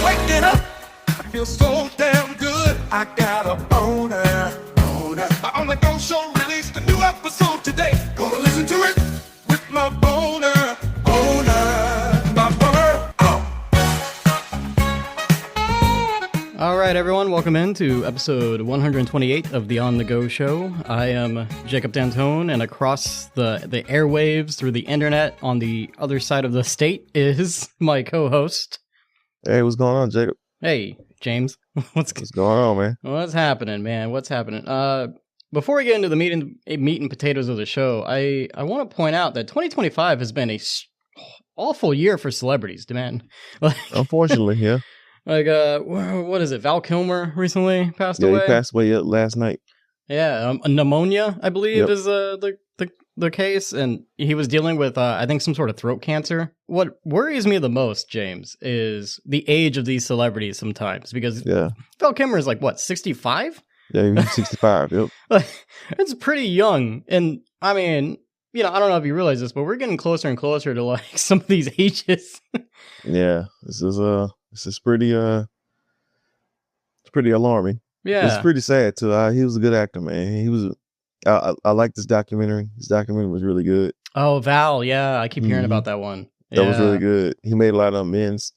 Waking up, I feel so damn good. I got a boner. On the Go Show released a new episode today. Gonna listen to it with my boner. My boner. All right, everyone, welcome into episode 128 of the On The Go Show. I am Jacob D'Antone, and across the airwaves through the internet on the other side of the state is my co-host. Hey, what's going on, Jacob? Hey, James. What's going on, man? What's happening, man? What's happening? Before we get into the meat and potatoes of the show, I want to point out that 2025 has been a awful year for celebrities, man. Unfortunately, yeah. What is it? Val Kilmer recently passed away? Yeah, he passed away last night. Yeah, pneumonia, I believe, is the case, and he was dealing with, I think, some sort of throat cancer. What worries me the most, James, is the age of these celebrities sometimes, because Val Kilmer is like, what, 65? Yeah, he's 65, yep. It's pretty young, and, I mean, I don't know if you realize this, but we're getting closer and closer to, like, some of these ages. Yeah, this is pretty, it's pretty alarming. Yeah. It's pretty sad, too. He was a good actor, man. He was... I like this documentary. This documentary was really good. Oh, Val, yeah. I keep hearing about that one. That was really good. He made a lot of amends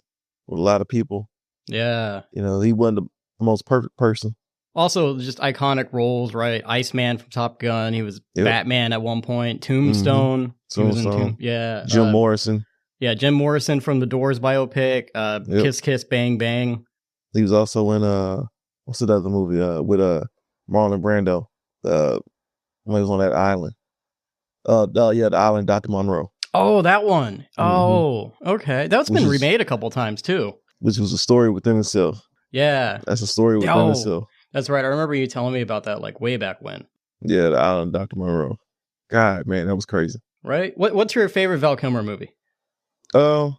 with a lot of people. Yeah. He wasn't the most perfect person. Also, just iconic roles, right? Iceman from Top Gun. He was Batman at one point. Tombstone. Tombstone. Yeah. Jim Morrison. Yeah, Jim Morrison from the Doors biopic. Kiss Kiss Bang Bang. He was also in, what's the other movie? With Marlon Brando. When he was on that island. The island, Dr. Monroe. Oh, that one. Oh, okay. That's been remade a couple times, too. Which was a story within itself. Yeah. That's a story within itself. That's right. I remember you telling me about that, like, way back when. Yeah, the island, Dr. Monroe. God, man, that was crazy. Right? What's your favorite Val Kilmer movie? I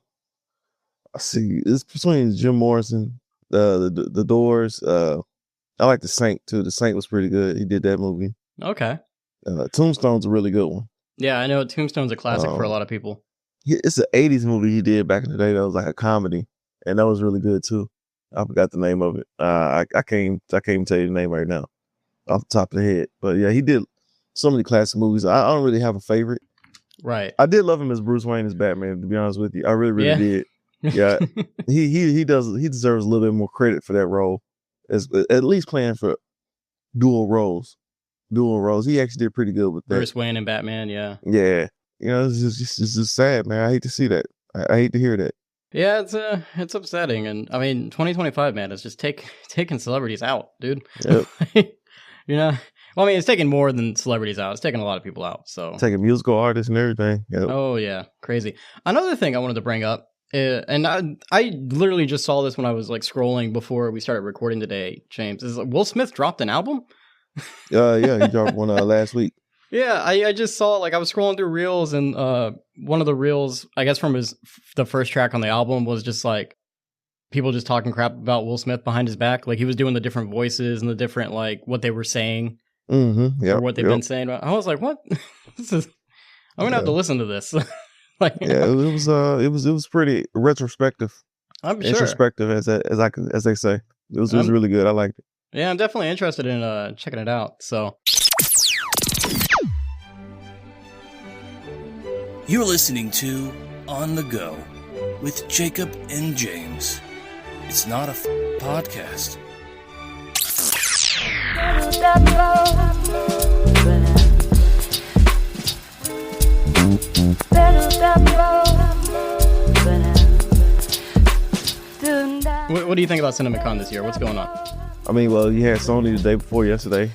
see. It's between Jim Morrison, the Doors. I like The Saint, too. The Saint was pretty good. He did that movie. Okay. Tombstone's a really good one. Yeah, I know Tombstone's a classic for a lot of people. It's an 80s movie he did back in the day that was like a comedy, and that was really good too. I forgot the name of it. I can't even tell you the name right now off the top of the head. But yeah, he did so many classic movies. I don't really have a favorite. Right. I did love him as Bruce Wayne as Batman, to be honest with you. I really did. Yeah. he deserves a little bit more credit for that role, as at least playing for dual roles. He actually did pretty good with that. Bruce Wayne and Batman, yeah. Yeah. It's just sad, man. I hate to see that. I hate to hear that. Yeah, it's upsetting. And I mean, 2025, man, is just taking celebrities out, dude. Yep. Well, I mean, it's taking more than celebrities out. It's taking a lot of people out. So taking musical artists and everything. Yep. Oh, yeah. Crazy. Another thing I wanted to bring up, and I literally just saw this when I was like scrolling before we started recording today, James, is Will Smith dropped an album? Yeah, he dropped one last week. Yeah, I just saw, like, I was scrolling through reels, and one of the reels, I guess from the first track on the album, was just like people just talking crap about Will Smith behind his back. Like, he was doing the different voices and the different, like, what they were saying, or what they've been saying. I was like, what? I'm gonna have to listen to this. Like, yeah, it was pretty retrospective. I'm sure. Introspective, as they say. It was really good. I liked it. Yeah, I'm definitely interested in checking it out. So, you're listening to On The Go with Jacob and James. It's not a podcast. What do you think about Cinemacon this year? What's going on? I mean, well, you had Sony the day before yesterday.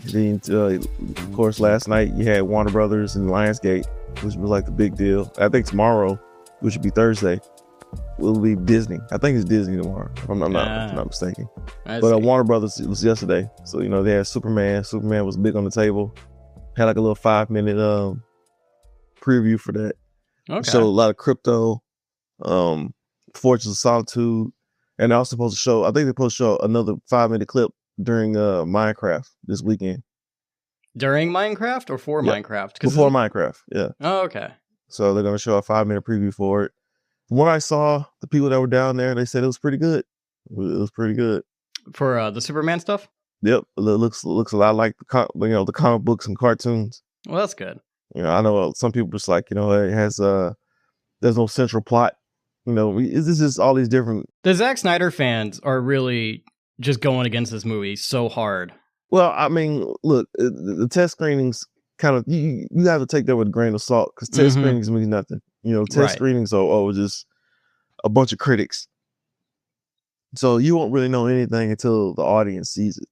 Then, of course, last night you had Warner Brothers and Lionsgate, which was like the big deal. I think tomorrow, which would be Thursday, will be Disney. I think it's Disney tomorrow, if I'm not mistaken. But Warner Brothers, it was yesterday. So, they had Superman. Superman was big on the table. Had like a little 5-minute preview for that. Okay. Showed a lot of crypto, Fortress of Solitude. And they're also supposed to show, I think they're supposed to show another 5-minute clip during Minecraft this weekend. During Minecraft or for Minecraft? Before Minecraft, yeah. Oh, okay. So they're going to show a 5-minute preview for it. From what I saw, the people that were down there, they said it was pretty good. It was pretty good. For the Superman stuff? Yep, it looks a lot like the comic books and cartoons. Well, that's good. I know some people just like it has there's no central plot. This is all these different. The Zack Snyder fans are really just going against this movie so hard. Well, I mean, look, the test screenings kind of you have to take that with a grain of salt because test screenings mean nothing. Test screenings are just a bunch of critics. So you won't really know anything until the audience sees it.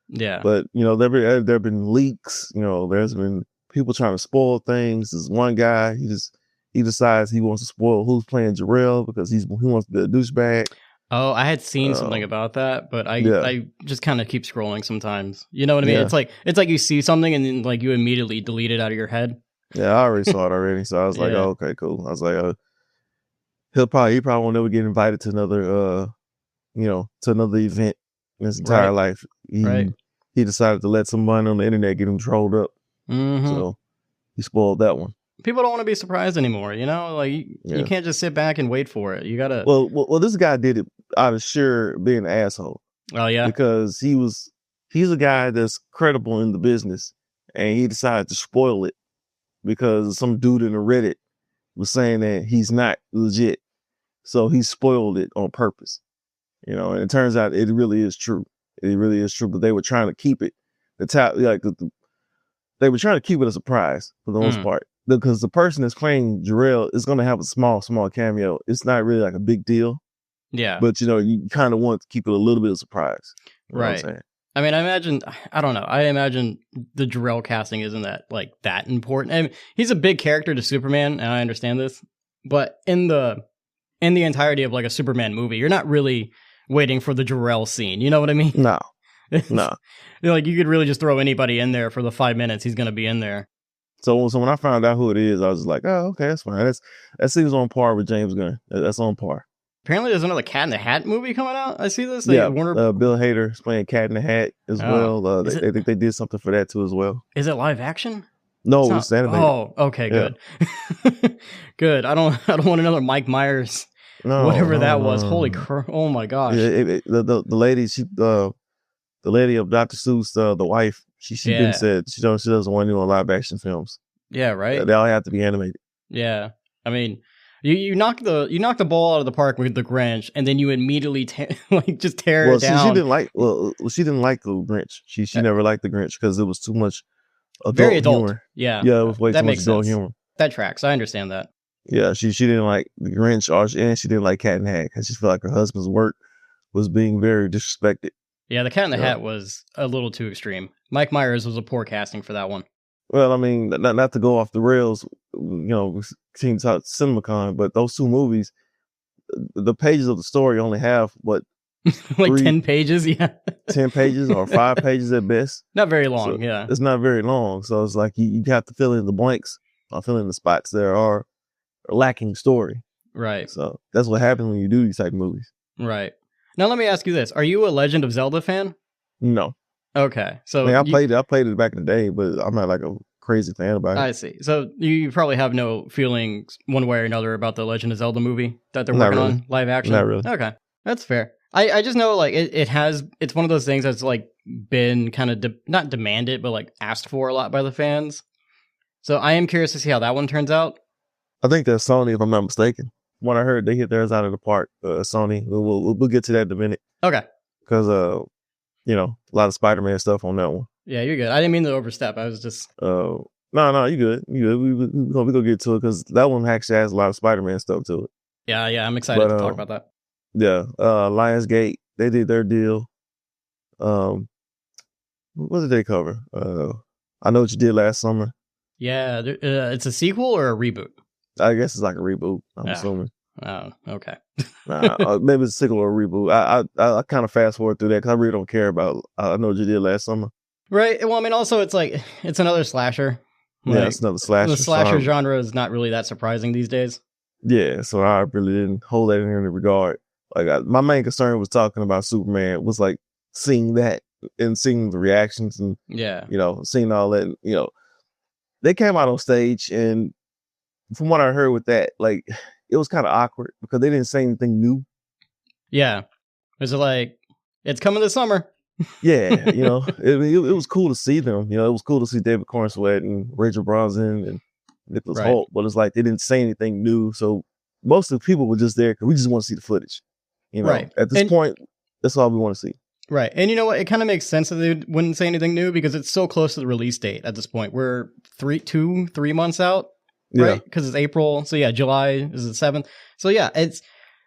Yeah. But there've been leaks. There's been people trying to spoil things. There's one guy he decides he wants to spoil who's playing Jarrell because he wants to be a douchebag. Oh, I had seen something about that, but I just kind of keep scrolling sometimes. You know what I mean? Yeah. It's like you see something and then like you immediately delete it out of your head. Yeah, I already saw it already, so I was like, oh, okay, cool. I was like, he probably won't never get invited to another event in his entire life. He decided to let somebody on the internet get him trolled up. So he spoiled that one. People don't want to be surprised anymore, like you can't just sit back and wait for it. You gotta. Well, this guy did it out of sheer being an asshole. Oh yeah, because he's a guy that's credible in the business, and he decided to spoil it because some dude in the Reddit was saying that he's not legit, so he spoiled it on purpose. And it turns out it really is true. It really is true, but they were trying to keep it they were trying to keep it a surprise for the most part. Because the person that's playing Jarrell is going to have a small cameo. It's not really like a big deal. Yeah. But, you kind of want to keep it a little bit of surprise. Right. I mean, I don't know. I imagine the Jarrell casting isn't that important. I mean, he's a big character to Superman, and I understand this. But in the entirety of like a Superman movie, you're not really waiting for the Jarrell scene. You know what I mean? No. Like you could really just throw anybody in there for the 5 minutes he's going to be in there. So when I found out who it is, I was like, oh, okay, that's fine. That seems on par with James Gunn. That's on par. Apparently there's another Cat in the Hat movie coming out. I see this. Bill Hader is playing Cat in the Hat as well. They think they did something for that too as well. Is it live action? No, it's animated. Oh, okay, good. Good. I don't want another Mike Myers. Whatever that was. Holy crap! Oh my gosh. Yeah, the lady, the lady of Dr. Seuss, the wife, she been said she doesn't want to do live action films. Yeah, right. They all have to be animated. Yeah, I mean, you knock the ball out of the park with the Grinch, and then you immediately just tear it down. She didn't like the Grinch. She never liked the Grinch because it was too much very adult humor. Yeah, it was way too much adult humor. That tracks. I understand that. Yeah, she didn't like the Grinch, and she didn't like Cat in the Hat because she felt like her husband's work was being very disrespected. Yeah, the Cat in the Hat was a little too extreme. Mike Myers was a poor casting for that one. Well, I mean, not to go off the rails, seems out Cinemacon, but those two movies, the pages of the story only have what, like 10 pages, 10 pages or 5 pages at best. Not very long, so it's not very long, so it's like you have to fill in the blanks or fill in the spots there are lacking story. Right. So that's what happens when you do these type of movies. Right. Now let me ask you this: are you a Legend of Zelda fan? No. Okay, so I played it back in the day, but I'm not like a crazy fan about it. I see. So you probably have no feelings one way or another about the Legend of Zelda movie that they're working on live action. Not really. Okay, that's fair. I just know like it's one of those things that's like been kind of not demanded, but like asked for a lot by the fans. So I am curious to see how that one turns out. I think that's Sony, if I'm not mistaken. When I heard they hit theirs out of the park, Sony. We'll get to that in a minute. Okay. Because a lot of Spider-Man stuff on that one. Yeah, you're good. I didn't mean to overstep. I was just. No, you good. You good. We gonna get to it because that one actually has a lot of Spider-Man stuff to it. Yeah, I'm excited to talk about that. Yeah, Lionsgate, they did their deal. What did they cover? I Know What You Did Last Summer. Yeah, it's a sequel or a reboot? I guess it's like a reboot, I'm assuming. Oh, okay. Maybe it's a sequel or a reboot. I kind of fast forward through that because I really don't care about I Know What You Did Last Summer. Right. Well, I mean, also, it's another slasher. Yeah, it's another slasher. The slasher genre is not really that surprising these days. Yeah, so I really didn't hold that in any regard. Like, my main concern was talking about Superman was like seeing that and seeing the reactions and seeing all that. They came out on stage, and from what I heard with that, like, it was kind of awkward because they didn't say anything new. Yeah. Is it like, it's coming this summer? Yeah, it was cool to see them. It was cool to see David Cornsweet and Rachel Brosnan and Nicholas Right. Hoult, but it's like they didn't say anything new. So most of the people were just there because we just want to see the footage. Right. At this point, that's all we want to see. Right. And you know what? It kind of makes sense that they wouldn't say anything new because it's so close to the release date at this point. We're 3 months out, right? Because it's April. So yeah, July is the 7th. So yeah,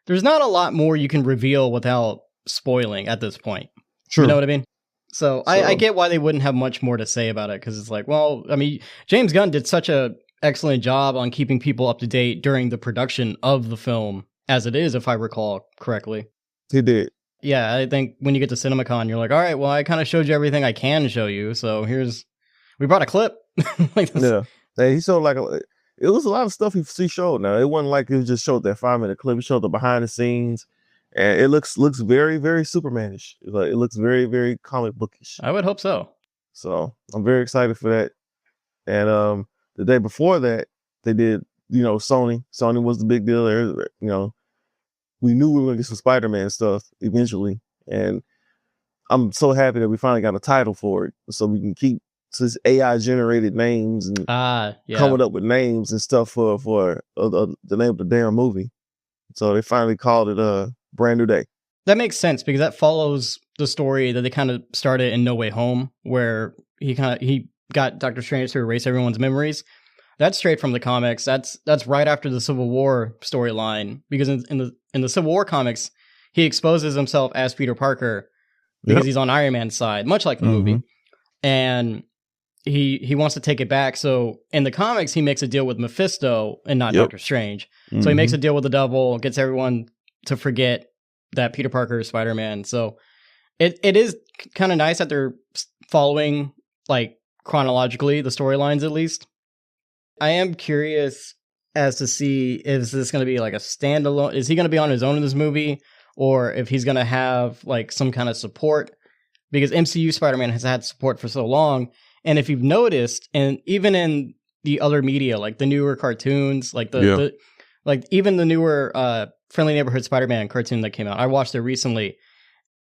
there's not a lot more you can reveal without spoiling at this point. True. You know what I mean? So I get why they wouldn't have much more to say about it because it's like, well, I mean, James Gunn did such a excellent job on keeping people up to date during the production of the film as it is, if I recall correctly. He did. Yeah, I think when you get to CinemaCon, you're like, all right, well, I kind of showed you everything I can show you. So we brought a clip. Like this. Yeah. Hey, he showed it was a lot of stuff he showed. Now it wasn't like he just showed that 5-minute clip. He showed the behind the scenes, and it looks very, very Supermanish. It looks very, very comic bookish. I would hope so. So I'm very excited for that. And the day before that, they did, Sony. Sony was the big deal there. We knew we were going to get some Spider-Man stuff eventually. And I'm so happy that we finally got a title for it. So we can keep this AI generated names and coming up with names and stuff for the name of the damn movie. So they finally called it Brand New Day. That makes sense because that follows the story that they kind of started in No Way Home, where he got Doctor Strange to erase everyone's memories. That's straight from the comics. That's right after the Civil War storyline, because in the Civil War comics, he exposes himself as Peter Parker because he's on Iron Man's side, much like the movie, and he wants to take it back. So in the comics, he makes a deal with Mephisto and not Doctor Strange. So he makes a deal with the devil, gets everyone to forget that Peter Parker is Spider-Man. So it is kind of nice that they're following like chronologically the storylines at least. I am curious as to see, is this going to be like a standalone? Is he going to be on his own in this movie, or if he's going to have like some kind of support? Because MCU Spider-Man has had support for so long, and if you've noticed, and even in the other media, like the newer cartoons, like even the newer Friendly Neighborhood Spider-Man cartoon that came out, I watched it recently.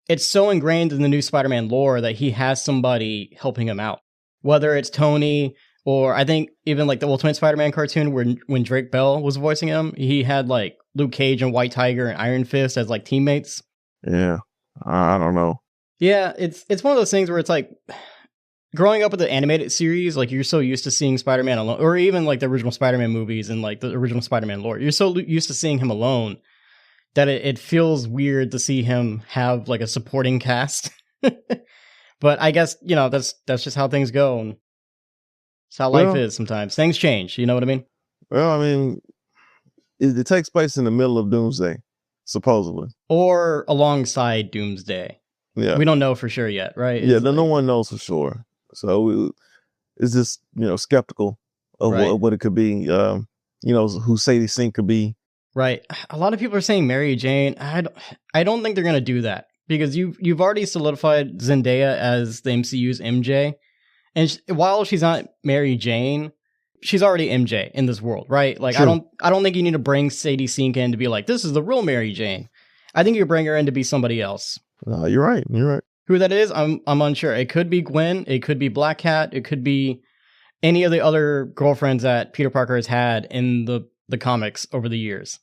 It's so ingrained in the new Spider-Man lore that he has somebody helping him out, whether it's Tony. Or I think even like the Ultimate Spider-Man cartoon when Drake Bell was voicing him, he had like Luke Cage and White Tiger and Iron Fist as like teammates. Yeah, I don't know. Yeah, it's one of those things where it's like growing up with the animated series, like you're so used to seeing Spider-Man alone, or even like the original Spider-Man movies and like the original Spider-Man lore. You're so used to seeing him alone that it feels weird to see him have like a supporting cast. But I guess, that's just how things go. And it's how life is sometimes. Things change, you know what I mean? Well, I mean, it takes place in the middle of Doomsday, supposedly. Or alongside Doomsday. Yeah. We don't know for sure yet, right? No one knows for sure. So it's just, skeptical of what it could be, who Sadie Sink could be. Right. A lot of people are saying Mary Jane. I don't think they're going to do that because you've already solidified Zendaya as the MCU's MJ. And while she's not Mary Jane, she's already MJ in this world, right? Like, true. I don't think you need to bring Sadie Sink in to be like, this is the real Mary Jane. I think you bring her in to be somebody else. You're right. Who that is, I'm unsure. It could be Gwen. It could be Black Cat. It could be any of the other girlfriends that Peter Parker has had in the comics over the years.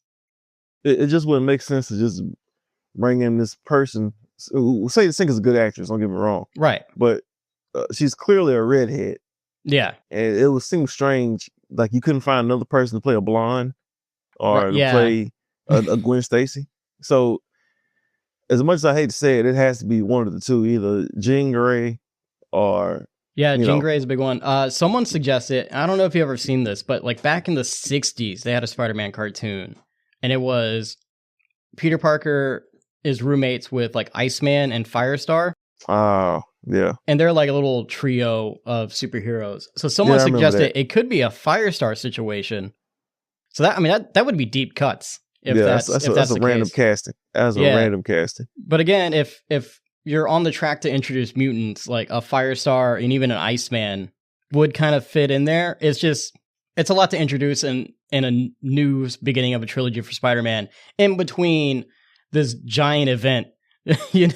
It just wouldn't make sense to just bring in this person. Sadie Sink is a good actress, don't get me wrong. Right. But she's clearly a redhead. Yeah. And it would seem strange, like you couldn't find another person to play a blonde or to play a Gwen Stacy. So as much as I hate to say it, it has to be one of the two, either Jean Grey or... Yeah, Jean Grey is a big one. Someone suggested, I don't know if you've ever seen this, but like back in the 60s, they had a Spider-Man cartoon. And it was Peter Parker is roommates with like Iceman and Firestar. Oh, yeah. And they're like a little trio of superheroes. So someone suggested it could be a Firestar situation. So that would be deep cuts. If that's a random casting. That's a random casting. But again, if you're on the track to introduce mutants, like a Firestar and even an Iceman would kind of fit in there. It's a lot to introduce in a new beginning of a trilogy for Spider-Man in between this giant event you know,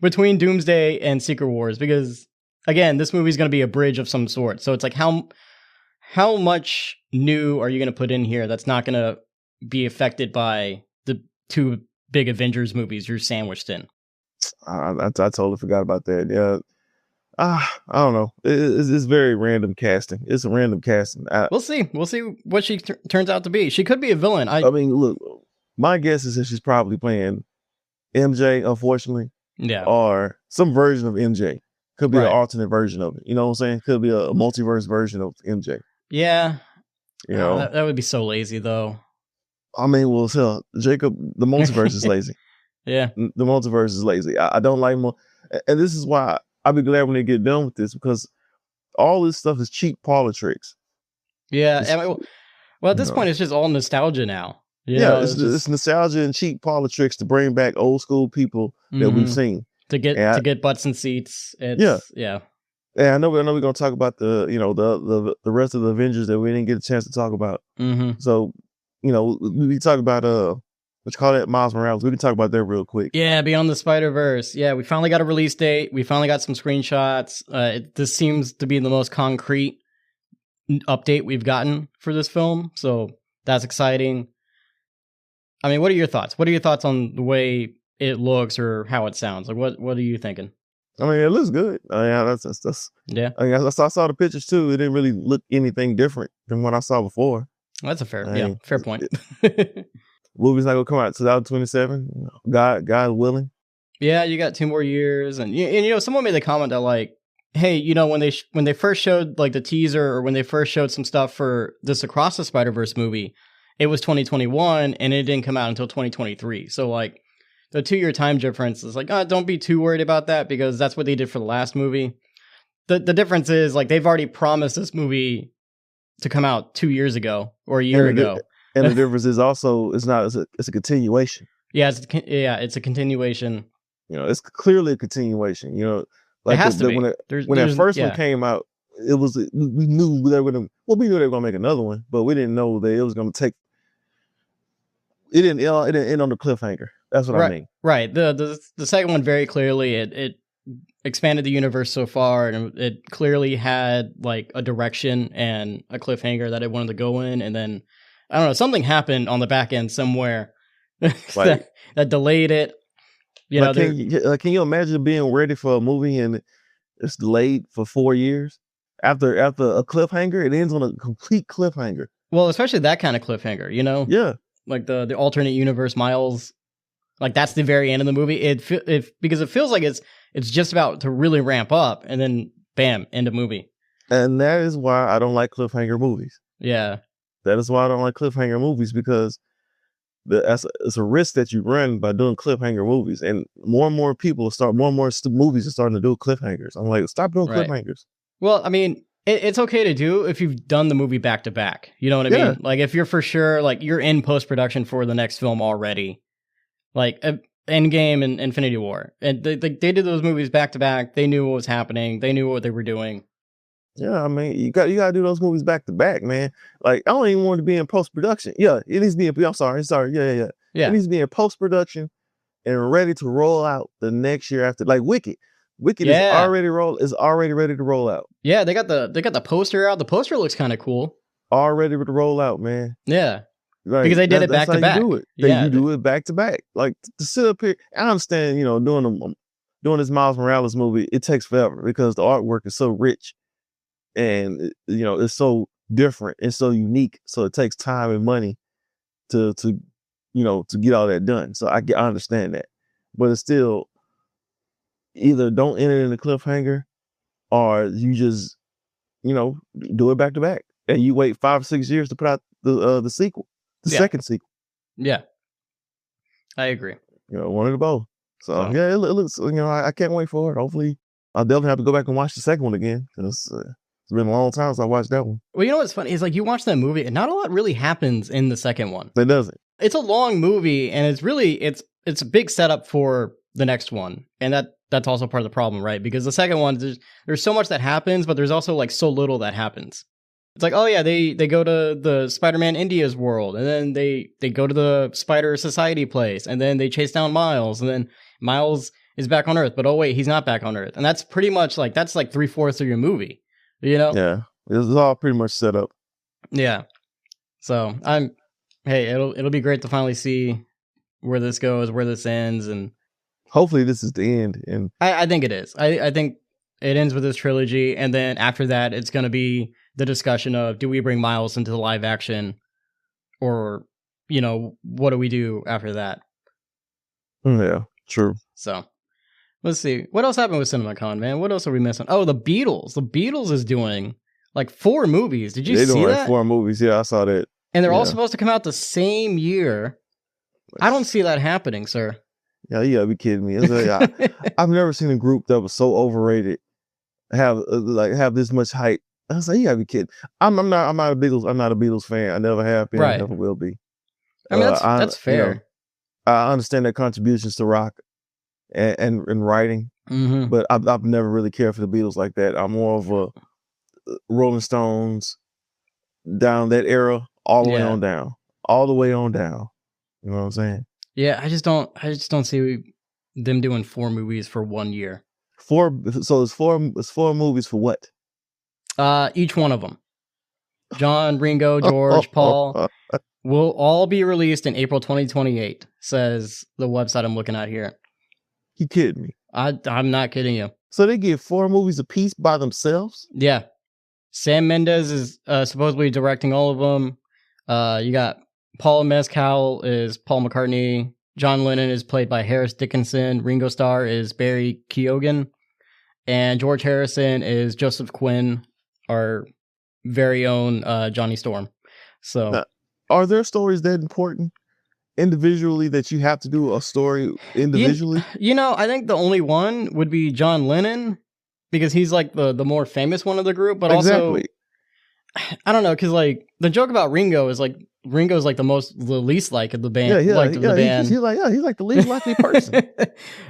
between Doomsday and Secret Wars, because again, this movie's going to be a bridge of some sort. So it's like, how much new are you going to put in here that's not going to be affected by the two big Avengers movies you're sandwiched in? I totally forgot about that. Yeah. I don't know. It's very random casting. It's a random casting. We'll see. We'll see what she turns out to be. She could be a villain. I mean, look, my guess is that she's probably playing MJ, unfortunately. Yeah. Or some version of MJ. Could be Right. an alternate version of it. You know what I'm saying? Could be a multiverse version of MJ. Yeah. You know? That would be so lazy, though. I mean, well, hell, Jacob, the multiverse is lazy. Yeah. The multiverse is lazy. I don't like more. And this is why I'll be glad when they get done with this, because all this stuff is cheap parlor tricks. Yeah. Well, at this point, it's just all nostalgia now. You know, it's nostalgia and cheap parlor tricks to bring back old school people that we've seen. To get butts and seats. Yeah. And I know we're going to talk about the rest of the Avengers that we didn't get a chance to talk about. Mm-hmm. So, we talk about what you call that, Miles Morales. We can talk about that real quick. Yeah, Beyond the Spider-Verse. Yeah, we finally got a release date. We finally got some screenshots. This seems to be the most concrete update we've gotten for this film, so that's exciting. I mean, what are your thoughts? What are your thoughts on the way it looks or how it sounds? Like, what are you thinking? I mean, it looks good. That's yeah. I mean, I saw the pictures too. It didn't really look anything different than what I saw before. That's a fair point. Movie's not gonna come out 2027. God willing. Yeah, you got 2 more years, and someone made the comment that like, hey, when they first showed like the teaser or when they first showed some stuff for this Across the Spider-Verse movie, it was 2021 and it didn't come out until 2023. So like the 2-year time difference is like, don't be too worried about that because that's what they did for the last movie. The difference is like they've already promised this movie to come out 2 years ago or a year ago. And the difference is also it's a continuation. Yeah, it's a continuation. It's clearly a continuation. Like it has to be. When that first one came out, it was we knew they were gonna. Well, we knew they were gonna make another one, but we didn't know that it was gonna take. It didn't end on the cliffhanger. That's what I mean. Right. The second one very clearly it expanded the universe so far, and it clearly had like a direction and a cliffhanger that it wanted to go in, and then I don't know, something happened on the back end somewhere that delayed it. Can you imagine being ready for a movie and it's delayed for 4 years after a cliffhanger? It ends on a complete cliffhanger. Well, especially that kind of cliffhanger, Yeah, like the alternate universe Miles, like that's the very end of the movie. Because it feels like it's just about to really ramp up, and then bam, end of movie. And that is why I don't like cliffhanger movies. Yeah. That is why I don't like cliffhanger movies, because it's a risk that you run by doing cliffhanger movies, and more and more movies are starting to do cliffhangers. I'm like, stop doing cliffhangers. Well, I mean, it's okay to do if you've done the movie back to back. You know what I mean? Like if you're for sure, like you're in post-production for the next film already, like Endgame and Infinity War, and they did those movies back to back. They knew what was happening. They knew what they were doing. Yeah, I mean, you got to do those movies back to back, man. Like, I don't even want to be in post production. Yeah, it needs to be. I'm sorry. Yeah. It needs to be in post production and ready to roll out the next year after. Like Wicked is already ready to roll out. Yeah, they got the poster out. The poster looks kind of cool. Already to roll out, man. Yeah, like, because they did it back to back. You do it back to back. Like to sit up here. I understand, doing this Miles Morales movie, it takes forever because the artwork is so rich. And it's so different and so unique, so it takes time and money to get all that done. So I understand that, but it's still either don't end it in a cliffhanger, or you just do it back to back, and you wait 5 or 6 years to put out the sequel, second sequel. Yeah, I agree. One of the both. So it looks. I can't wait for it. Hopefully, I'll definitely have to go back and watch the second one again because. It's been a long time since I watched that one. Well, you know what's funny? Is like you watch that movie and not a lot really happens in the second one. It doesn't. It's a long movie and it's really it's a big setup for the next one. And that's also part of the problem, right? Because the second one, there's so much that happens, but there's also like so little that happens. It's like, oh yeah, they go to the Spider-Man India's world, and then they go to the Spider Society place, and then they chase down Miles, and then Miles is back on Earth, but oh wait, he's not back on Earth. And that's pretty much like, that's like 3/4 of your movie, you know? Yeah. It's all pretty much set up. Yeah. So it'll be great to finally see where this goes, where this ends. And hopefully this is the end. And I think it is. I think it ends with this trilogy. And then after that, it's going to be the discussion of, do we bring Miles into the live action, or, you know, what do we do after that? Yeah, true. So let's see. What else happened with Cinemacon, man? What else are we missing? Oh, the Beatles. The Beatles is doing like 4 movies. Did you see doing that? like 4 movies. Yeah, I saw that. And they're all supposed to come out the same year. I don't see that happening, sir. Yeah, you gotta be kidding me. It's like, I've never seen a group that was so overrated have this much hype. I was like, you gotta be kidding. I'm not a Beatles fan. I never have been. Right. I never will be. I mean, that's fair. You know, I understand their contributions to rock and writing, but I've never really cared for the Beatles like that. I'm more of a Rolling Stones, down that era, all the way on down, all the way on down. You know what I'm saying? Yeah, I just don't see them doing 4 movies for 1 year. 4. So it's 4 movies for what? Each one of them. John, Ringo, George, Paul will all be released in April 2028, says the website I'm looking at here. You kidding me? I'm not kidding you. So they get 4 movies apiece by themselves? Yeah. Sam Mendes is supposedly directing all of them. You got Paul Mescal is Paul McCartney. John Lennon is played by Harris Dickinson. Ringo Starr is Barry Keoghan. And George Harrison is Joseph Quinn, our very own Johnny Storm. So, now, are there stories that important individually that you have to do a story individually? You know, I think the only one would be John Lennon, because he's like the more famous one of the group. But also, I don't know, because like the joke about Ringo is like Ringo's like the least like of the band. Yeah, the band. He's like the least likely person.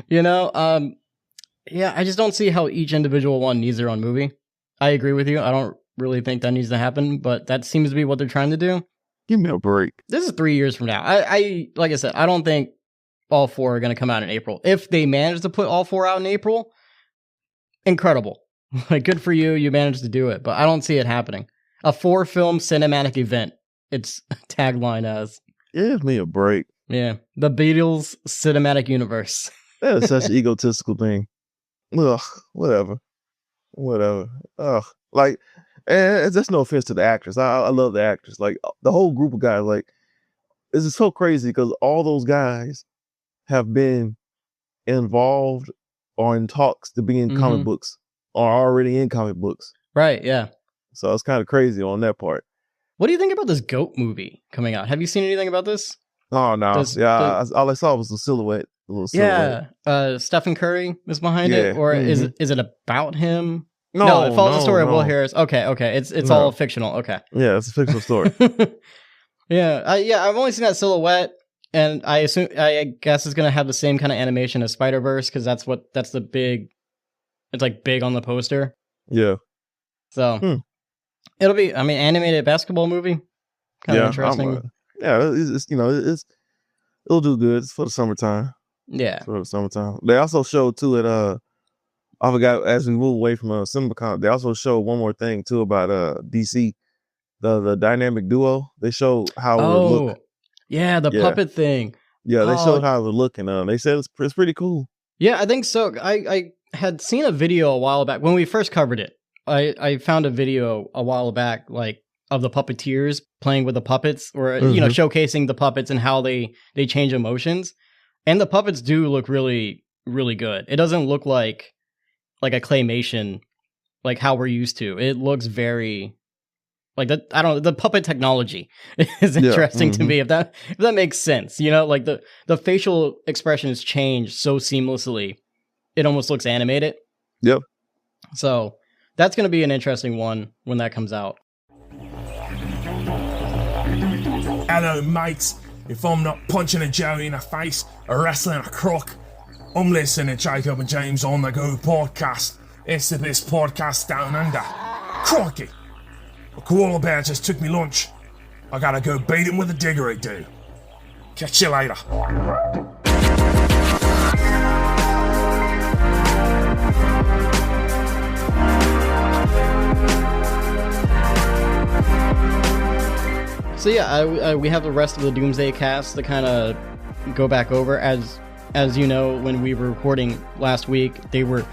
You know, yeah, I just don't see how each individual one needs their own movie. I agree with you. I don't really think that needs to happen, but that seems to be what they're trying to do. Give me a break. This is 3 years from now. I like I said, I don't think all 4 are going to come out in April. If they manage to put all 4 out in April, incredible. Like, good for you. You managed to do it, but I don't see it happening. A 4-film cinematic event. Its tagline as. Give me a break. Yeah. The Beatles cinematic universe. That is such an egotistical thing. Ugh, whatever. Ugh. Like, and that's no offense to the actors. I love the actors. Like, the whole group of guys, like, this is so crazy because all those guys have been involved or in talks to be in comic books or already in comic books. Right, yeah. So it's kind of crazy on that part. What do you think about this GOAT movie coming out? Have you seen anything about this? Oh, no. All I saw was the silhouette. A little silhouette. Yeah. Stephen Curry is behind it? Or is it about him? No, it follows the story of Will Harris. Okay. It's all fictional. Okay. Yeah, it's a fictional story. Yeah. I've only seen that silhouette, and I guess it's going to have the same kind of animation as Spider-Verse, because that's the big, it's like big on the poster. Yeah. So it'll be, I mean, animated basketball movie. Kind of interesting. It'll do good. It's for the summertime. Yeah. For the summertime. They also showed too at I forgot, as we move away from Cinemacon, they also showed one more thing too about DC, the dynamic duo. They showed how it would look. Yeah, the puppet thing. Yeah, they showed how it would look, and they said it's pretty cool. Yeah, I think so. I had seen a video a while back when we first covered it. I found a video a while back, like, of the puppeteers playing with the puppets, or showcasing the puppets and how they change emotions. And the puppets do look really, really good. It doesn't look like a claymation, like how we're used to. It looks very like that. I don't know. The puppet technology is interesting to me. If that makes sense, like the facial expressions change so seamlessly, it almost looks animated. Yep. So that's going to be an interesting one when that comes out. Hello, mates. If I'm not punching a Joe in the face or wrestling a crook, I'm listening to Jacob and James on the Go podcast. It's the best podcast down under. Crikey! A koala bear just took me lunch. I gotta go beat him with a didgeridoo. Catch you later. So yeah, we have the rest of the Doomsday cast to kind of go back over. As you know, when we were recording last week, they were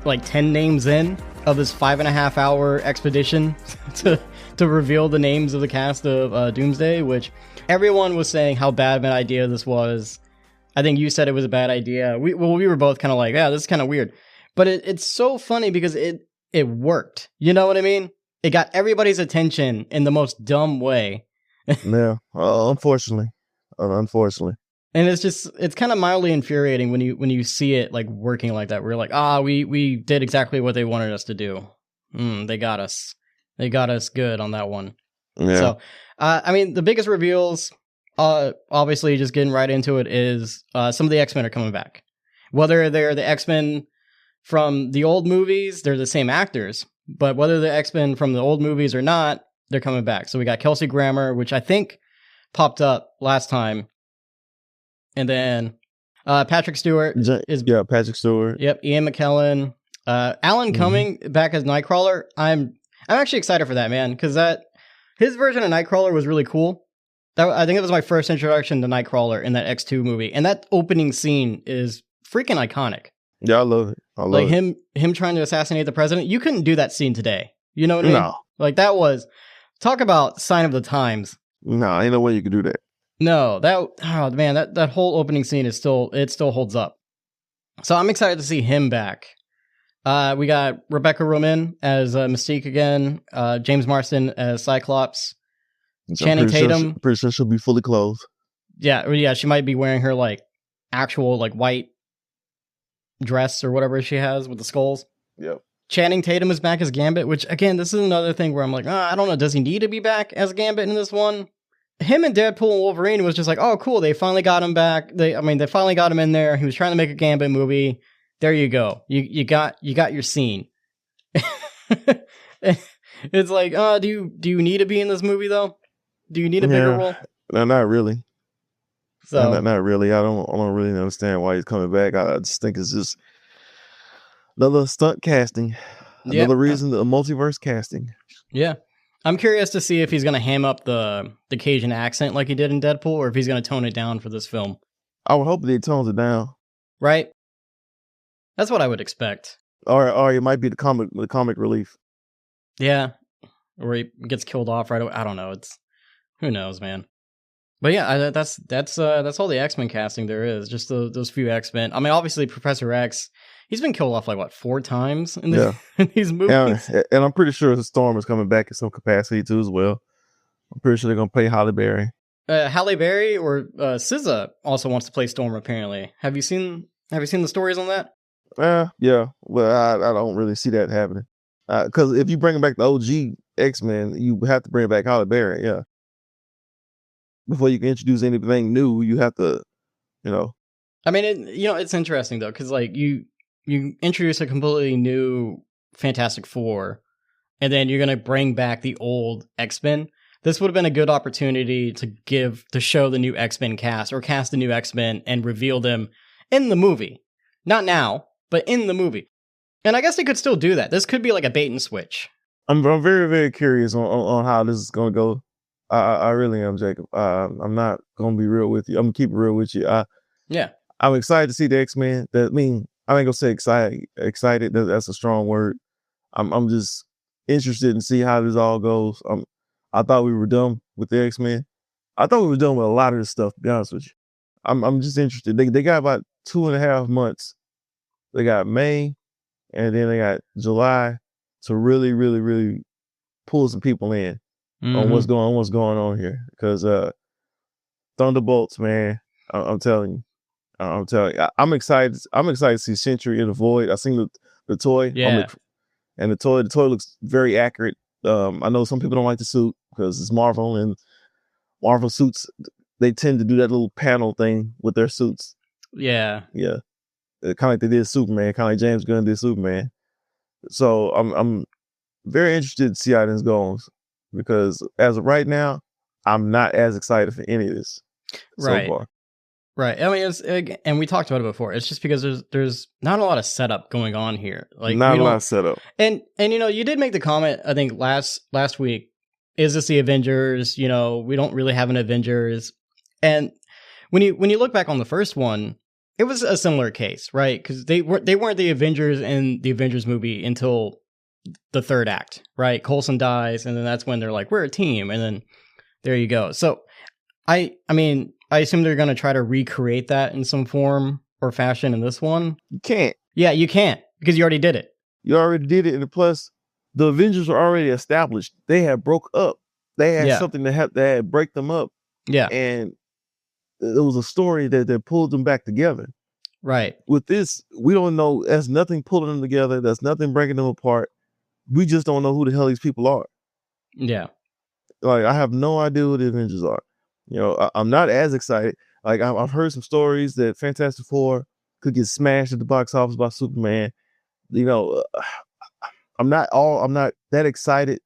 like 10 names in of this 5.5 hour expedition to reveal the names of the cast of Doomsday, which everyone was saying how bad of an idea this was. I think you said it was a bad idea. We were both kind of like, yeah, this is kind of weird. But it's so funny because it worked. You know what I mean? It got everybody's attention in the most dumb way. Yeah, unfortunately. And it's kind of mildly infuriating when you see it like working like that. We're like, we did exactly what they wanted us to do. They got us. They got us good on that one. Yeah. So, I mean, the biggest reveals, obviously just getting right into it, is some of the X-Men are coming back. Whether they're the X-Men from the old movies, they're the same actors. But whether the X-Men from the old movies or not, they're coming back. So we got Kelsey Grammer, which I think popped up last time. And then Patrick Stewart is... Yeah, Patrick Stewart. Yep, Ian McKellen. Alan Cumming back as Nightcrawler. I'm actually excited for that, man, because his version of Nightcrawler was really cool. I think it was my first introduction to Nightcrawler in that X2 movie. And that opening scene is freaking iconic. Yeah, I love it. Like him trying to assassinate the president. You couldn't do that scene today. You know what I mean? No. Like that was, talk about sign of the times. No, ain't no way you could do that. No, that whole opening scene is still holds up. So I'm excited to see him back. We got Rebecca Romaine as Mystique again. James Marsden as Cyclops. Channing Tatum. Pretty sure she'll be fully clothed. Yeah, she might be wearing her like actual like white dress or whatever she has with the skulls. Yep. Channing Tatum is back as Gambit, which again, this is another thing where I'm like, I don't know, does he need to be back as Gambit in this one? Him and Deadpool and Wolverine was just like, oh cool, they finally got him back. They finally got him in there. He was trying to make a Gambit movie. There you go. You got your scene. It's like, do you need to be in this movie though? Do you need a bigger role? No, not really. So no, not really. I don't really understand why he's coming back. I just think it's just another stunt casting. Another reason, the multiverse casting. Yeah. I'm curious to see if he's going to ham up the Cajun accent like he did in Deadpool, or if he's going to tone it down for this film. I would hope that he tones it down. Right? That's what I would expect. Or it might be the comic relief. Yeah. Or he gets killed off right away. I don't know. Who knows, man. But yeah, that's all the X-Men casting there is. Just those few X-Men. I mean, obviously Professor X, he's been killed off like 4 times in these movies. And I'm pretty sure the Storm is coming back in some capacity too as well. I'm pretty sure they're gonna play Halle Berry. Halle Berry or SZA also wants to play Storm. Apparently, have you seen the stories on that? Yeah. Well, I don't really see that happening. Because if you bring back the OG X-Men, you have to bring back Halle Berry. Yeah. Before you can introduce anything new, you have to, I mean, it's interesting though, because like you introduce a completely new Fantastic Four, and then you're gonna bring back the old X-Men. This would have been a good opportunity to show the new X-Men cast, or cast the new X-Men and reveal them in the movie. Not now, but in the movie. And I guess they could still do that. This could be like a bait and switch. I'm very, very curious on how this is gonna go. I really am, Jacob. I'm not gonna be real with you. I'm gonna keep it real with you. I'm excited to see the X-Men. I ain't gonna say excited. Excited. That's a strong word. I'm just interested in see how this all goes. I thought we were done with the X-Men. I thought we were done with a lot of this stuff, to be honest with you. I'm just interested. They got about 2.5 months. They got May, and then they got July to really, really, really pull some people in on what's going on here. Because Thunderbolts, man, I'm telling you. I'm excited. I'm excited to see Sentry in the Void. I seen the toy. Yeah. And the toy looks very accurate. I know some people don't like the suit because it's Marvel, and Marvel suits, they tend to do that little panel thing with their suits. Yeah. Yeah. Kind of like they did Superman, kind of like James Gunn did Superman. So I'm very interested to see how this goes, because as of right now, I'm not as excited for any of this so far. Right. I mean, and we talked about it before. It's just because there's not a lot of setup going on here. Like, not a lot of setup. And you did make the comment, I think last week, is this the Avengers? You know, we don't really have an Avengers. And when you look back on the first one, it was a similar case, right? Because they weren't the Avengers in the Avengers movie until the third act, right? Coulson dies, and then that's when they're like, we're a team, and then there you go. So I mean, I assume they're going to try to recreate that in some form or fashion in this one. You can't. Yeah, you can't, because you already did it. You already did it, and plus, the Avengers were already established. They had broke up. They had something that had break them up. Yeah, and it was a story that pulled them back together. right. With this, we don't know. There's nothing pulling them together. There's nothing breaking them apart. We just don't know who the hell these people are. Yeah. Like, I have no idea who the Avengers are. You know, I'm not as excited. Like, I've heard some stories that Fantastic Four could get smashed at the box office by Superman. You know, I'm not that excited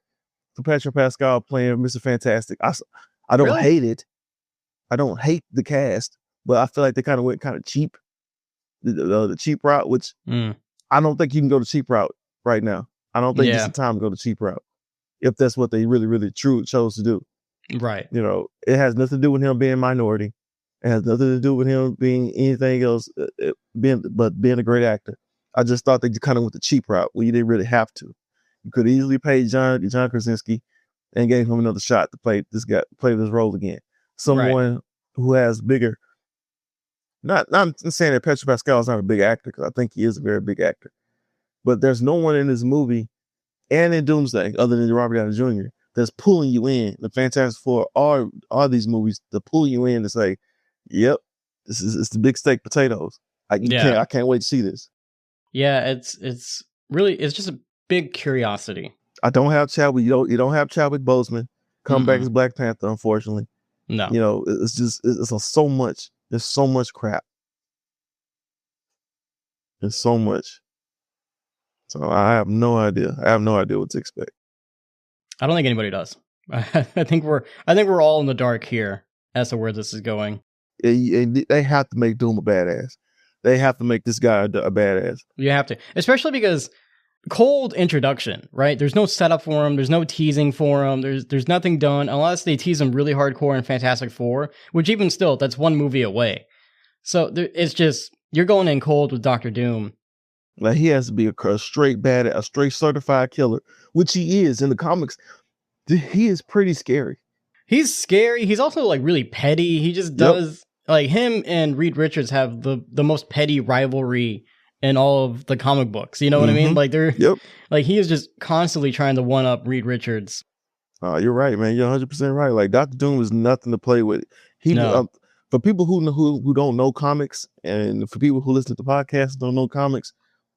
for Pedro Pascal playing Mr. Fantastic. I don't Really? hate it. I don't hate the cast, but I feel like they kind of went kind of cheap, the cheap route, which I don't think you can go the cheap route right now. I don't think it's the time to go the cheap route if that's what they really, really true chose to do. Right. You know, it has nothing to do with him being minority. It has nothing to do with him being anything else, being a great actor. I just thought they kind of went the cheap route where you didn't really have to. You could easily pay John Krasinski and gave him another shot to play this role again. Someone who has bigger. Not saying that Pedro Pascal is not a big actor, because I think he is a very big actor. But there's no one in this movie and in Doomsday other than Robert Downey Jr. that's pulling you in. The Fantastic Four are these movies to pull you in to say, "Yep, it's the big steak potatoes. I can't wait to see this." Yeah, it's really just a big curiosity. I don't have Chadwick. You don't have Chadwick Boseman come back as Black Panther, unfortunately. No. You know, it's so much. There's so much crap. There's so much. So I have no idea. I have no idea what to expect. I don't think anybody does. I think we're all in the dark here as to where this is going. They have to make Doom a badass. They have to make this guy a badass. You have to, especially because cold introduction, right? There's no setup for him. There's no teasing for him. There's nothing done unless they tease him really hardcore in Fantastic Four, which even still, that's one movie away. So it's just, you're going in cold with Dr. Doom. Like, he has to be a straight badass, a straight certified killer, which he is in the comics. He is pretty scary. He's scary. He's also like really petty. He just does, like, him and Reed Richards have the most petty rivalry in all of the comic books. You know what I mean? Like, like, he is just constantly trying to one up Reed Richards. You're right, man. You're 100% right. Like, Dr. Doom is nothing to play with. For people who don't know comics, and for people who listen to the podcast and don't know comics,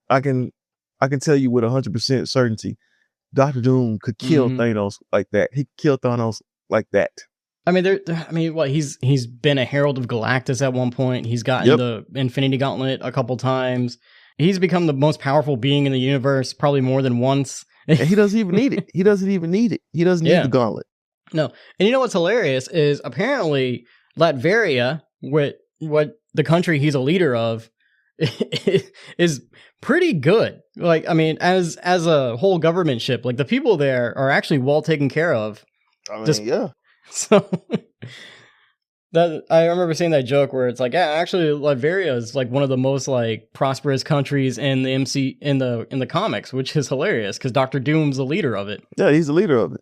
I can tell you with 100% certainty, Dr. Doom could kill Thanos like that. He could kill Thanos like that. I mean, what, he's been a Herald of Galactus at one point. He's gotten the Infinity Gauntlet a couple times. He's become the most powerful being in the universe, probably more than once. And he doesn't even need it. He doesn't even need it. He doesn't need the gauntlet. No. And you know what's hilarious is apparently Latveria, what the country he's a leader of, is pretty good. Like, I mean, as a whole government ship, like, the people there are actually well taken care of. I mean, So that I remember seeing that joke where it's like, yeah, actually Latveria is like one of the most like prosperous countries in the in the comics, which is hilarious because Dr. Doom's the leader of it. Yeah, he's the leader of it.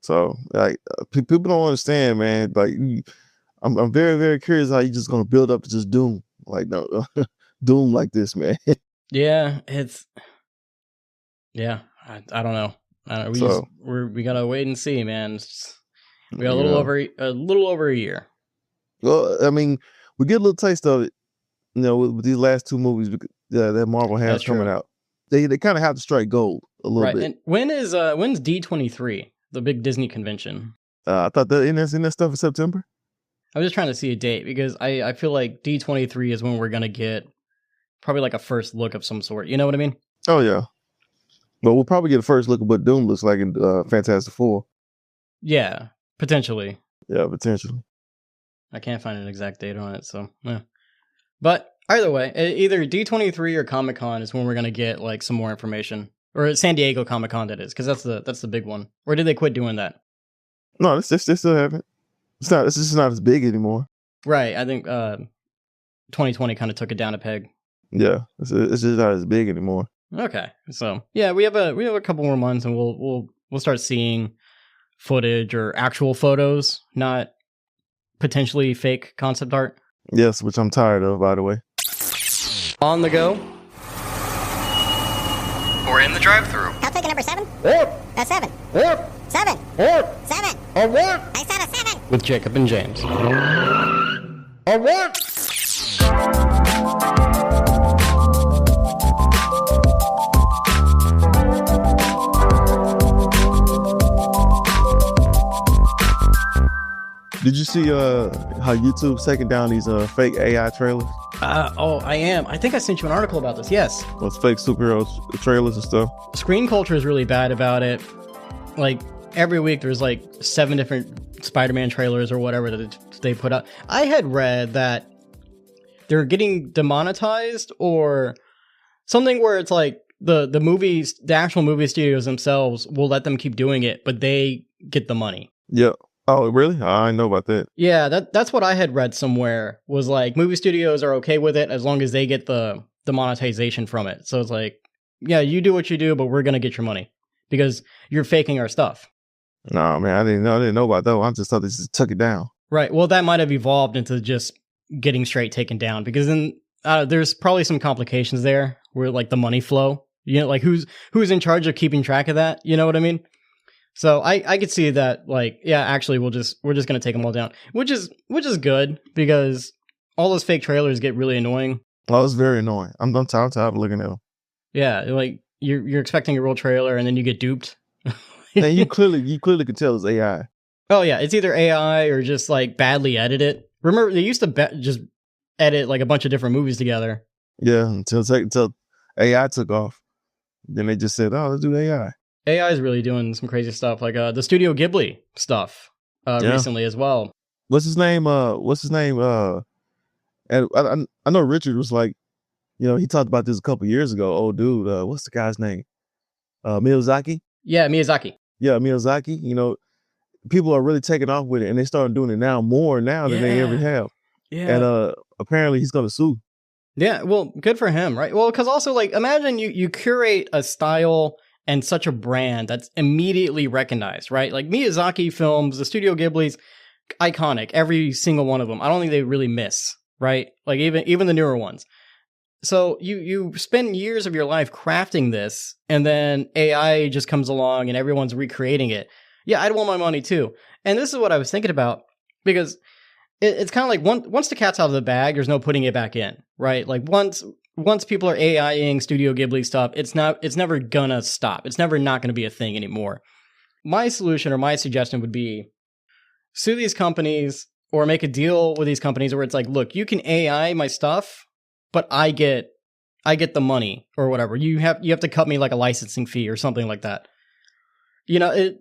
So, like, people don't understand, man. Like, I'm very, very curious how you just gonna build up to just Doom, like, no, Doom like this, man. Yeah, I don't know. We gotta wait and see, man. We got a little over a year. Well, I mean, we get a little taste of it, you know, with these last two movies that Marvel has coming out. They kind of have to strike gold a little bit. And when's D23, the big Disney convention? I thought that in that stuff in September. I was just trying to see a date because I feel like D23 is when we're gonna get probably like a first look of some sort. You know what I mean? Oh yeah. But we'll probably get a first look at what Doom looks like in Fantastic Four. Yeah, potentially. Yeah, potentially. I can't find an exact date on it, so yeah. But either way, either D23 or Comic-Con is when we're gonna get like some more information Or San Diego Comic-Con, that is, because that's the big one. Or did they quit doing that? No, they still haven't. It's just not as big anymore. Right. I think 2020 kind of took it down a peg. Yeah, it's just not as big anymore. Okay. So yeah, we have a couple more months, and we'll start seeing footage or actual photos, not potentially fake concept art. Yes, which I'm tired of, by the way. On the go. Or in the drive-thru. I'll take a number 7. Or. A 7. Or. 7. Or. 7. Or what? I said a 7. With Jacob and James. Or what? Did you see how YouTube's taking down these fake AI trailers? I am. I think I sent you an article about this. Yes. Those fake superhero trailers and stuff. Screen culture is really bad about it. Like, every week there's like 7 different Spider-Man trailers or whatever that they put out. I had read that they're getting demonetized or something where it's like the actual movie studios themselves will let them keep doing it, but they get the money. Yeah. Oh, really? I didn't know about that. Yeah, that's what I had read somewhere, was like movie studios are okay with it as long as they get the monetization from it. So it's like, yeah, you do what you do, but we're going to get your money because you're faking our stuff. No, man, I didn't know about that. I just thought they just took it down. Right. Well, that might have evolved into just getting straight taken down, because then there's probably some complications there where like the money flow, you know, like who's in charge of keeping track of that? You know what I mean? So I could see that, like, yeah, actually we're just going to take them all down, which is good, because all those fake trailers get really annoying. Oh, it's very annoying. I'm tired of looking at them. Yeah, like you're expecting a real trailer and then you get duped. And you clearly can tell it's AI. Oh yeah, it's either AI or just like badly edited. Remember, they used to just edit like a bunch of different movies together. Yeah, until AI took off. Then they just said, "Oh, let's do AI." AI is really doing some crazy stuff, like the Studio Ghibli stuff recently as well. What's his name? And I know Richard was like, you know, he talked about this a couple years ago. Oh, dude, what's the guy's name? Miyazaki? Yeah, Miyazaki. Yeah, Miyazaki. You know, people are really taking off with it, and they started doing it more now than they ever have. Yeah. And apparently he's going to sue. Yeah, well, good for him, right? Well, because also, like, imagine you curate a style and such a brand that's immediately recognized, right? Like Miyazaki films, the Studio Ghibli's, iconic, every single one of them. I don't think they really miss, right? Like even the newer ones. So you spend years of your life crafting this, and then AI just comes along and everyone's recreating it. Yeah, I'd want my money too. And this is what I was thinking about, because it's kind of like once the cat's out of the bag, there's no putting it back in, right? Like once people are AIing Studio Ghibli stuff, it's never gonna stop. It's never not gonna be a thing anymore. My solution or my suggestion would be sue these companies or make a deal with these companies where it's like, look, you can AI my stuff, but I get the money or whatever. You have to cut me like a licensing fee or something like that. You know,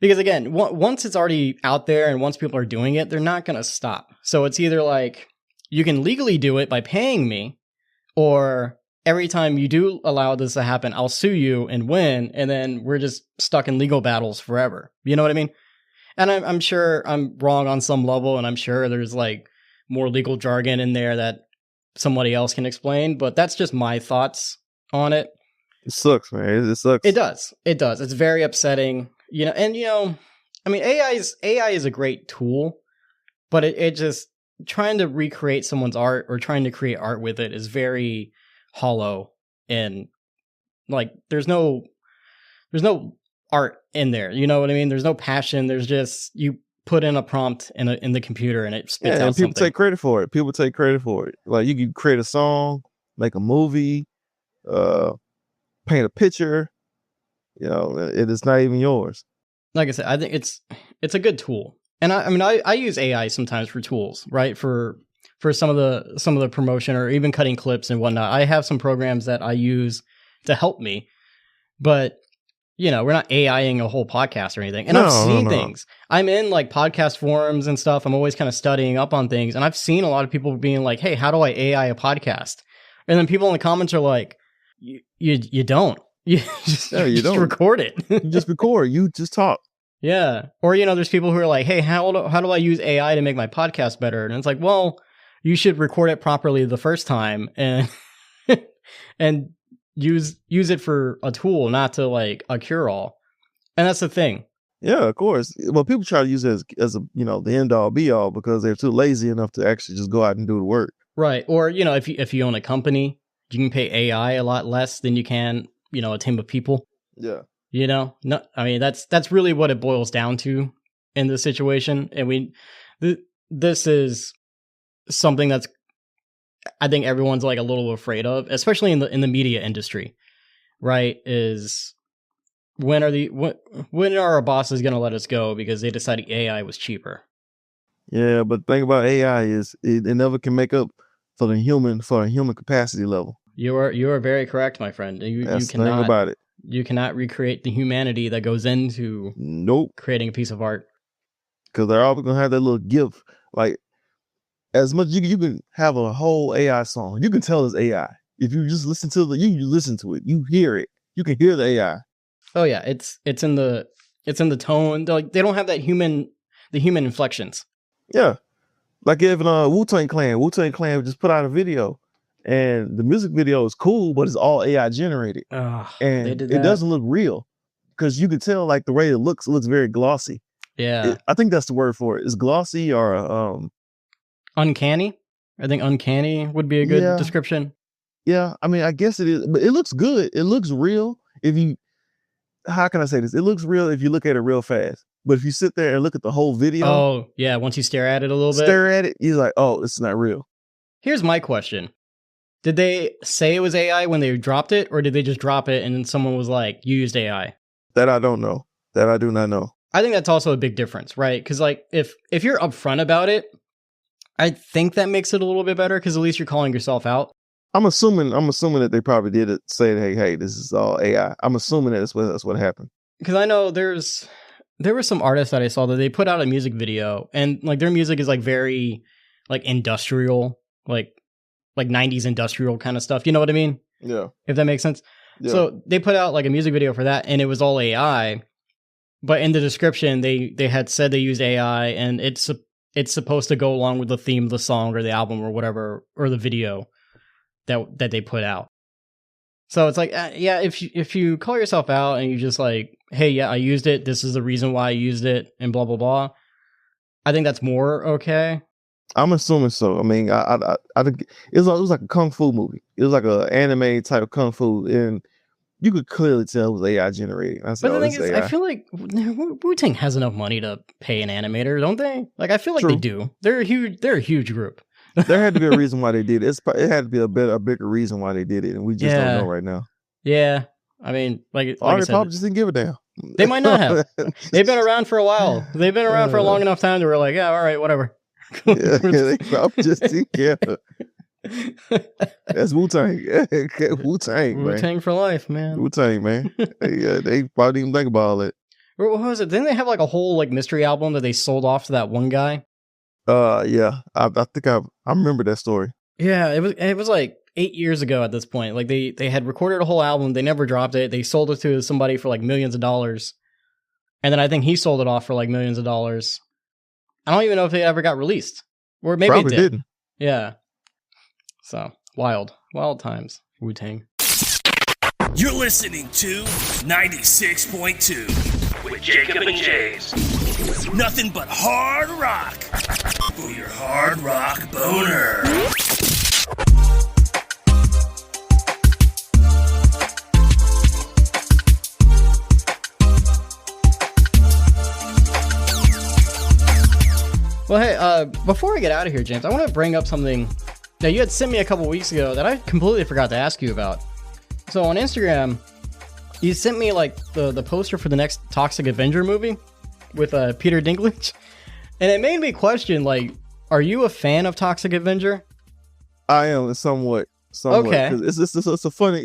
because again, once it's already out there and once people are doing it, they're not gonna stop. So it's either like you can legally do it by paying me, or every time you do allow this to happen, I'll sue you and win, and then we're just stuck in legal battles forever. You know what I mean? And I'm sure I'm wrong on some level, and I'm sure there's like more legal jargon in there that somebody else can explain, but that's just my thoughts on it. It sucks, man. It sucks. It does. It's very upsetting. You know, and you know, I mean, AI is a great tool, but it just trying to recreate someone's art or trying to create art with it is very hollow, and like there's no art in there. You know what I mean? There's no passion. There's just, you put in a prompt in the computer and it spits out and people something. take credit for it. People take credit for it. Like you can create a song, make a movie, paint a picture. You know, it is not even yours. Like I said, I think it's a good tool. And I mean, I use AI sometimes for tools, right? For some of the promotion or even cutting clips and whatnot. I have some programs that I use to help me, but you know, we're not AIing a whole podcast or anything. And I've seen things. I'm in like podcast forums and stuff. I'm always kind of studying up on things. And I've seen a lot of people being like, hey, how do I AI a podcast? And then people in the comments are like, you don't. You you just don't. record it. You just record. You just talk. Yeah. Or, there's people who are like, hey, how do I use AI to make my podcast better? And it's like, well, you should record it properly the first time and and use it for a tool, not to like a cure-all. And that's the thing. Yeah, of course. Well, people try to use it as a, the end all be all because they're too lazy enough to actually just go out and do the work. Right. Or, if you own a company, you can pay AI a lot less than you can, a team of people. Yeah. No, I mean, that's really what it boils down to in this situation. And this is something that's, I think everyone's like a little afraid of, especially in the media industry, right? Is when are our bosses going to let us go because they decided AI was cheaper? Yeah, but the thing about AI is it never can make up for a human capacity level. You are very correct, my friend. You That's the cannot thing about it. You cannot recreate the humanity that goes into creating a piece of art. Because they're always gonna have that little gift. Like as much you can have a whole AI song, you can tell it's AI. If you just listen to you listen to it, you hear it. You can hear the AI. Oh yeah, it's in the tone. They don't have the human inflections. Yeah, like even Wu-Tang Clan just put out a video, and the music video is cool, but it's all AI generated, and it doesn't look real because you can tell like the way it looks very glossy. Yeah, I think that's the word for it. Is glossy or uncanny? I think uncanny would be a good description. Yeah, I mean, I guess it is, but it looks good. It looks real. How can I say this? It looks real if you look at it real fast. But if you sit there and look at the whole video, oh yeah, once you stare at it a little bit, you're like, oh, it's not real. Here's my question: did they say it was AI when they dropped it, or did they just drop it and then someone was like, "You used AI"? That I don't know. That I do not know. I think that's also a big difference, right? Because like if you're upfront about it, I think that makes it a little bit better because at least you're calling yourself out. I'm assuming that they probably did it, say, hey, this is all AI. I'm assuming that's what happened. Because I know there were some artists that I saw that they put out a music video and like their music is like very like industrial, like 90s industrial kind of stuff. You know what I mean? Yeah. If that makes sense. Yeah. So they put out like a music video for that and it was all AI. But in the description, they had said they used AI and it's supposed to go along with the theme of the song or the album or whatever, or the video that they put out. So it's like, yeah, if you call yourself out and you just like, hey, yeah, I used it. This is the reason why I used it and blah, blah, blah. I think that's more okay. I'm assuming so. I mean, I it was like a kung fu movie. It was like an anime type of kung fu, and you could clearly tell it was AI generated. But the thing is, AI. I feel like Wu-Tang has enough money to pay an animator, don't they? Like, I feel like they do. They're a huge group. There had to be a reason why they did it. It had to be a bigger reason why they did it, and we just don't know right now. Yeah, I mean, like I said, probably just didn't give a damn. They might not have. They've been around for a while. They've been around for a long enough time to we're like, yeah, all right, whatever. They probably just didn't care. That's Wu-Tang. Wu-Tang, man. Wu-Tang for life, man. Wu-Tang, man. They probably didn't think about all that. What was it? Didn't they have like a whole like mystery album that they sold off to that one guy? Yeah. I think I remember that story. Yeah, it was like 8 years ago at this point. Like they had recorded a whole album, they never dropped it. They sold it to somebody for like millions of dollars. And then I think he sold it off for like millions of dollars. I don't even know if it ever got released. Or maybe probably it did. Didn't. Yeah. So, wild times, Wu-Tang. You're listening to 96.2 with Jacob and James. Nothing but hard rock for your hard rock boner. Well, hey, before I get out of here, James, I want to bring up something that you had sent me a couple weeks ago that I completely forgot to ask you about. So on Instagram, you sent me like the poster for the next Toxic Avenger movie with Peter Dinklage, and it made me question, like, are you a fan of Toxic Avenger? I am somewhat. Okay. It's a funny.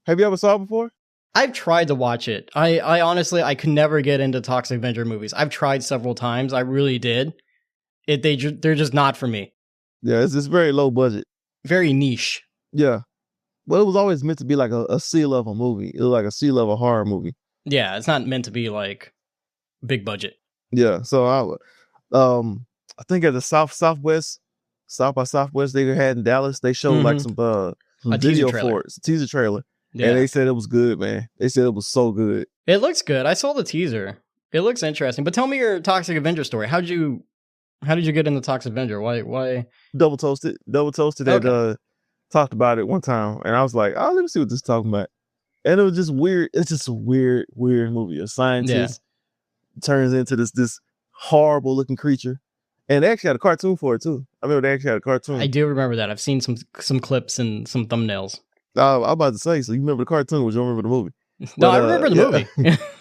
Have you ever saw it before? I've tried to watch it. I honestly, I could never get into Toxic Avenger movies. I've tried several times. I really did. They're just not for me. Yeah, it's very low budget. Very niche. Yeah. Well, it was always meant to be like a sea level movie. It was like a sea level horror movie. Yeah, it's not meant to be like big budget. Yeah. So I think at the South by Southwest they had in Dallas, they showed like some A video teaser trailer. for it, teaser trailer, Yeah. and they said it was good, man. They said it was so good. It looks good. I saw the teaser. It looks interesting. But tell me your Toxic Avenger story. How did you get into Toxic Avenger? Why? Double Toasted Okay. talked about it one time, and I was like, oh, let me see what this is talking about. And it was just weird. It's just a weird movie. A scientist turns into this horrible looking creature. And they actually had a cartoon for it too. I remember they actually had a cartoon. I do remember that. I've seen some clips and some thumbnails. I'm about to say, so you remember the cartoon, but you don't remember the movie. No, But, I remember the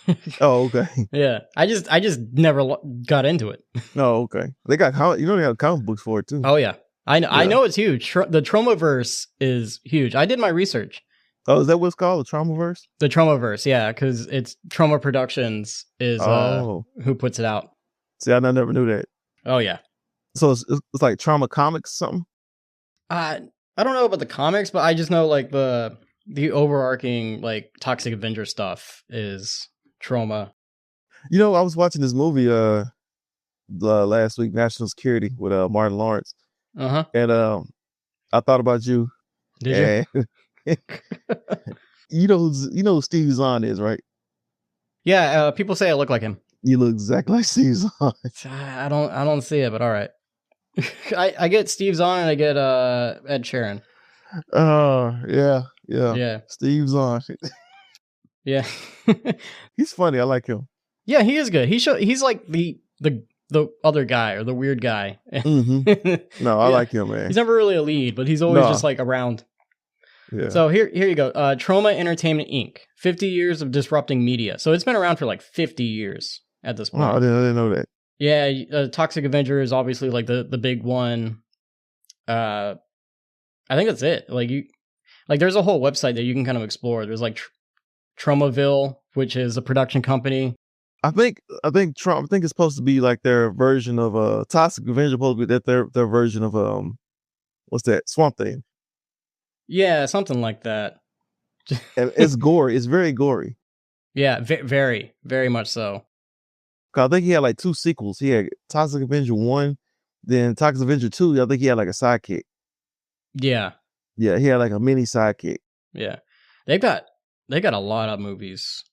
movie. Oh, okay. Yeah, I just never got into it. Oh, okay. They got they have comic books for it too. Oh yeah, I know. I Yeah. know it's huge. The Tromaverse is huge. I did my research. Oh, is that what it's called? The Traumaverse? The Tromaverse, yeah, because it's Troma Productions is who puts it out. See, I never knew that. Oh yeah. So it's like Trauma Comics something? I don't know about the comics, but I just know like the overarching like Toxic Avenger stuff is Troma. You know, I was watching this movie last week, National Security, with Martin Lawrence. Uh-huh. And I thought about you. Did you? You know who Steve Zahn is, right? Yeah, people say I look like him. You look exactly like Steve Zahn. I don't see it, but all right. I get Steve Zahn and I get Ed Sheeran. Yeah. Steve Zahn. Yeah. He's funny. I like him. Yeah, he is good. He's like the other guy or the weird guy. Mm-hmm. No, I like him, man. He's never really a lead, but he's always just like around. Yeah. So here you go. Troma Entertainment Inc. 50 years of disrupting media. So it's been around for like 50 years at this point. Wow, I didn't know that. Yeah, Toxic Avenger is obviously like the big one. I think that's it. Like there's a whole website that you can kind of explore. There's like Tromaville, which is a production company. I think it's supposed to be like their version of Toxic Avenger. Supposed to be that their version of what's that, Swamp Thing. Yeah, something like that. And it's gory. It's very gory. Yeah, very, very much so. I think he had like 2 sequels. He had Toxic Avenger 1, then Toxic Avenger 2. I think he had like a sidekick. Yeah. Yeah, he had like a mini sidekick. Yeah. They got a lot of movies.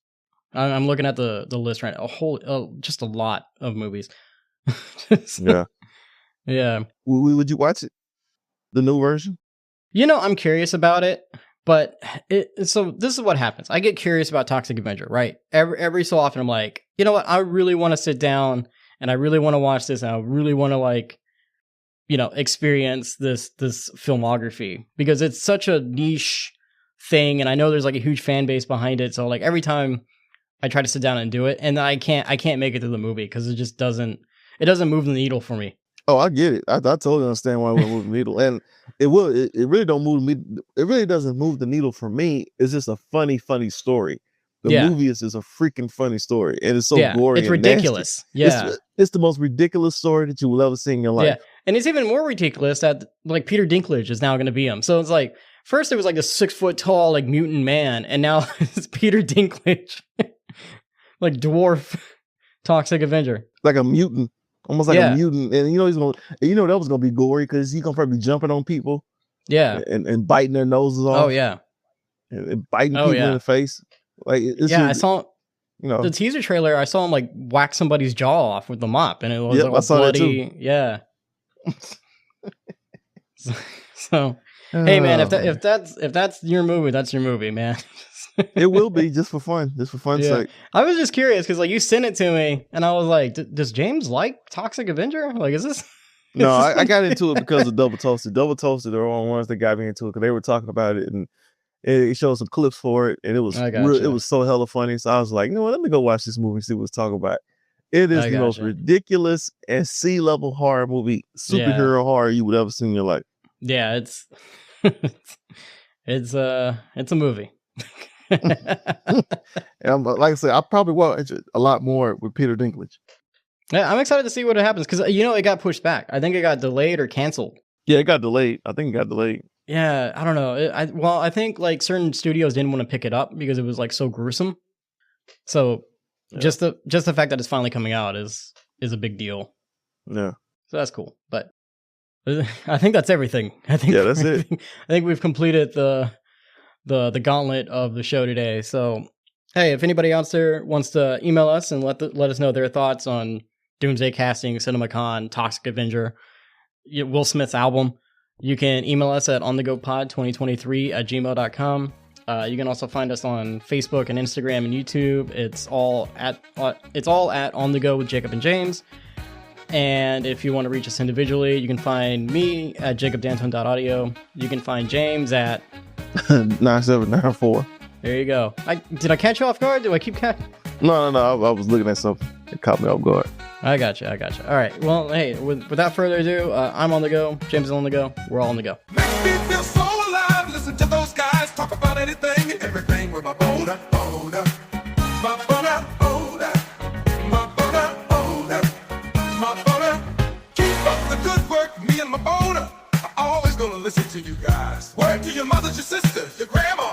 I'm looking at the list right now. Just a lot of movies. Yeah. Yeah. Would you watch it? The new version? You know, I'm curious about it, but so this is what happens. I get curious about Toxic Avenger, right? Every so often I'm like, you know what? I really want to sit down and I really want to watch this and I really want to like, you know, experience this filmography because it's such a niche thing and I know there's like a huge fan base behind it. So like every time I try to sit down and do it and I can't make it through the movie because it just doesn't move the needle for me. Oh, I get it. I totally understand why it wouldn't move the needle. And it really don't move me. It really doesn't move the needle for me. It's just a funny story. The movie is just a freaking funny story. And it's so gory. It's and ridiculous. nasty. Yeah. It's the most ridiculous story that you will ever see in your life. Yeah. And it's even more ridiculous that like Peter Dinklage is now going to be him. So it's like, first it was like a 6 foot tall, like mutant man. And now it's Peter Dinklage, like dwarf Toxic Avenger. Like a mutant. Almost like a mutant, and that was gonna be gory because he's gonna probably be jumping on people, and biting their noses off. Oh yeah, and biting people in the face. Like I saw, the teaser trailer. I saw him like whack somebody's jaw off with the mop, and it was like I saw bloody. That too. Yeah. so hey man, if that's your movie, that's your movie, man. It will be just for fun's sake. I was just curious because like you sent it to me and I was like, does James like Toxic Avenger? Like, is this? No, I got into it because of Double Toasted. Double Toasted are the ones that got me into it because they were talking about it and it showed some clips for it and it was it was so hella funny. So I was like, you know what? Let me go watch this movie and see what it's talking about. It is the most ridiculous and sea-level horror movie, superhero horror you would ever see in your life. Yeah, it's a movie. And like I said, I probably watch a lot more with Peter Dinklage. Yeah, I'm excited to see what happens because it got pushed back. I think it got delayed or canceled. Yeah, it got delayed. I think it got delayed. Yeah, I don't know. I think like certain studios didn't want to pick it up because it was like so gruesome. So just the fact that it's finally coming out is a big deal. Yeah. So that's cool. But I think that's everything. I think Yeah, that's it. I think we've completed the gauntlet of the show today. So hey, if anybody out there wants to email us and let us know their thoughts on Doomsday Casting, Cinemacon, Toxic Avenger, Will Smith's album, you can email us at onthegopod2023@gmail.com. You can also find us on Facebook and Instagram and YouTube. It's all at On The Go with Jacob and James. And if you want to reach us individually, you can find me at jacobdanton.audio. You can find James at 9794. There you go. Did I catch you off guard? Do I keep catch? No. I was looking at something. It caught me off guard. I got you. All right. Well, hey, without further ado, I'm on the go. James is on the go. We're all on the go. Makes me feel so alive. Listen to those guys talk about anything and everything with my boner. My boner. Keep up the good work, me and my boner. I'm always gonna listen to you guys. Word to your mother, your sister, your grandma.